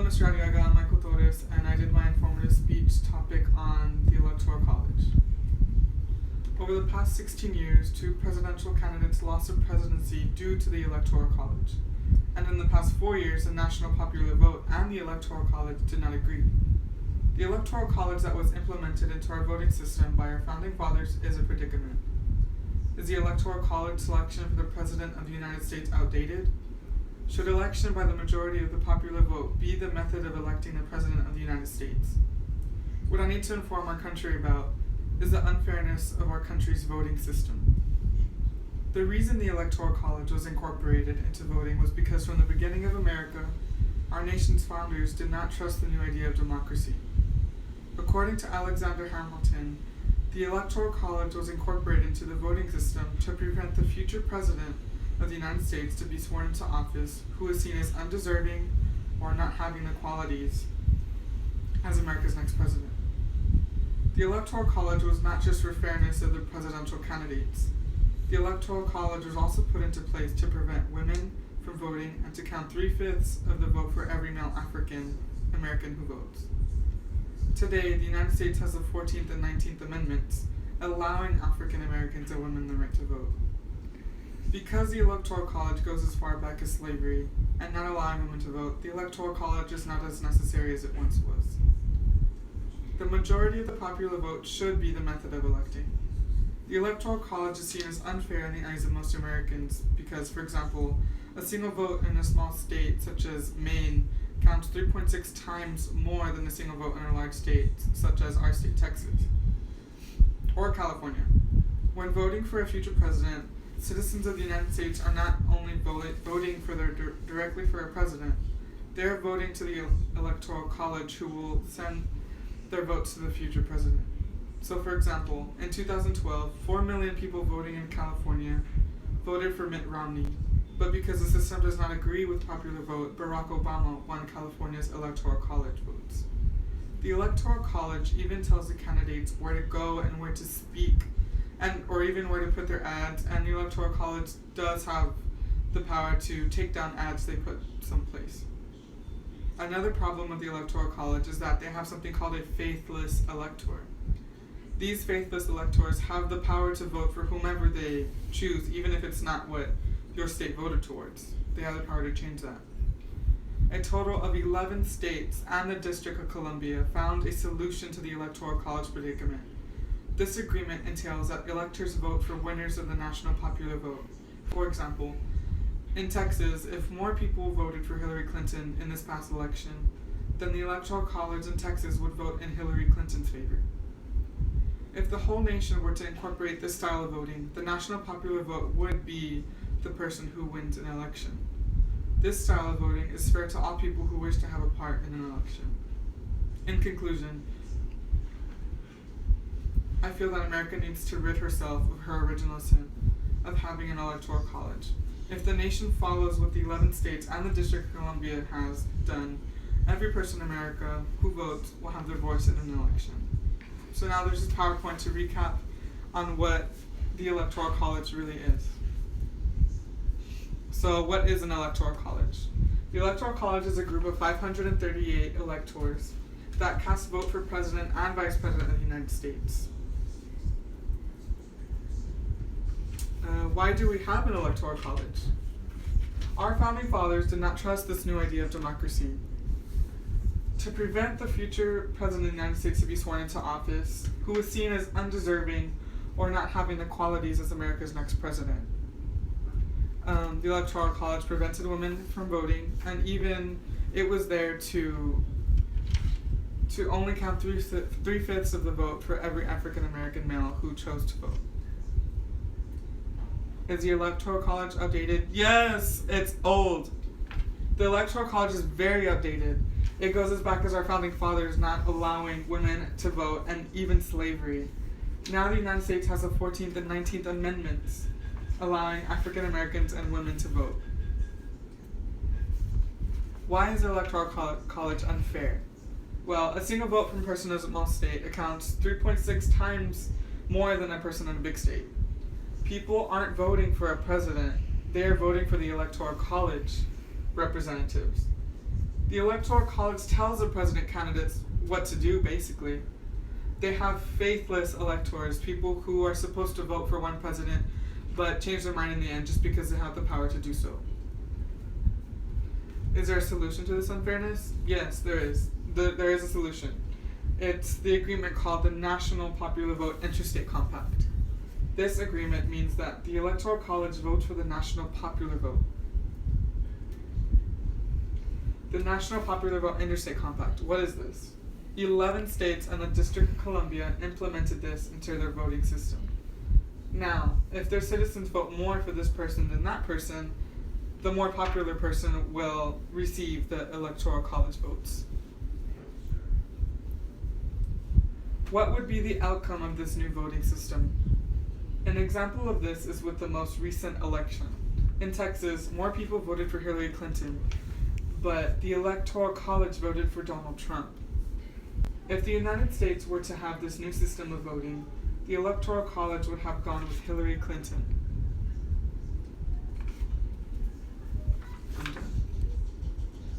Mr. Arriaga. I'm Michael Torres, and I did my informative speech topic on the Electoral College. Over the past 16 years, 2 presidential candidates lost the presidency due to the Electoral College. And in the past 4 years, the National Popular Vote and the Electoral College did not agree. The Electoral College that was implemented into our voting system by our founding fathers is a predicament. Is the Electoral College selection for the President of the United States outdated? Should election by the majority of the popular vote be the method of electing the President of the United States? What I need to inform our country about is the unfairness of our country's voting system. The reason the Electoral College was incorporated into voting was because from the beginning of America, our nation's founders did not trust the new idea of democracy. According to Alexander Hamilton, the Electoral College was incorporated into the voting system to prevent the future President of the United States to be sworn into office who is seen as undeserving or not having the qualities as America's next president. The Electoral College was not just for fairness of the presidential candidates. The Electoral College was also put into place to prevent women from voting and to count 3/5 of the vote for every male African American who votes. Today, the United States has the 14th and 19th Amendments, allowing African Americans and women the right to vote. Because the Electoral College goes as far back as slavery and not allowing women to vote, the Electoral College is not as necessary as it once was. The majority of the popular vote should be the method of electing. The Electoral College is seen as unfair in the eyes of most Americans because, for example, a single vote in a small state such as Maine counts 3.6 times more than a single vote in a large state such as our state, Texas, or California. When voting for a future president, citizens of the United States are not only voting for directly for a president, they are voting to the Electoral College who will send their votes to the future president. So for example, in 2012, 4 million people voting in California voted for Mitt Romney, but because the system does not agree with popular vote, Barack Obama won California's Electoral College votes. The Electoral College even tells the candidates where to go and where to speak, or even where to put their ads, and the Electoral College does have the power to take down ads they put someplace. Another problem with the Electoral College is that they have something called a faithless elector. These faithless electors have the power to vote for whomever they choose, even if it's not what your state voted towards. They have the power to change that. A total of 11 states and the District of Columbia found a solution to the Electoral College predicament. This agreement entails that electors vote for winners of the national popular vote. For example, in Texas, if more people voted for Hillary Clinton in this past election, then the Electoral College in Texas would vote in Hillary Clinton's favor. If the whole nation were to incorporate this style of voting, the national popular vote would be the person who wins an election. This style of voting is fair to all people who wish to have a part in an election. In conclusion, I feel that America needs to rid herself of her original sin of having an electoral college. If the nation follows what the 11 states and the District of Columbia has done, every person in America who votes will have their voice in an election. So now there's this PowerPoint to recap on what the Electoral College really is. So what is an Electoral College? The Electoral College is a group of 538 electors that cast vote for President and Vice President of the United States. Why do we have an Electoral College? Our founding fathers did not trust this new idea of democracy. To prevent the future President of the United States to be sworn into office, who was seen as undeserving or not having the qualities as America's next president. The Electoral College prevented women from voting, and even it was there to only count 3/5 of the vote for every African American male who chose to vote. Is the Electoral College outdated? Yes, it's old. The Electoral College is very outdated. It goes as back as our founding fathers not allowing women to vote and even slavery. Now the United States has the 14th and 19th Amendments allowing African Americans and women to vote. Why is the Electoral College unfair? Well, a single vote from a person in a small state accounts 3.6 times more than a person in a big state. People aren't voting for a president, they are voting for the Electoral College representatives. The Electoral College tells the president candidates what to do, basically. They have faithless electors, people who are supposed to vote for one president but change their mind in the end just because they have the power to do so. Is there a solution to this unfairness? Yes, there is. There is a solution. It's the agreement called the National Popular Vote Interstate Compact. This agreement means that the Electoral College votes for the National Popular Vote. The National Popular Vote Interstate Compact. What is this? 11 states and the District of Columbia implemented this into their voting system. Now, if their citizens vote more for this person than that person, the more popular person will receive the Electoral College votes. What would be the outcome of this new voting system? An example of this is with the most recent election. In Texas, more people voted for Hillary Clinton, but the Electoral College voted for Donald Trump. If the United States were to have this new system of voting, the Electoral College would have gone with Hillary Clinton.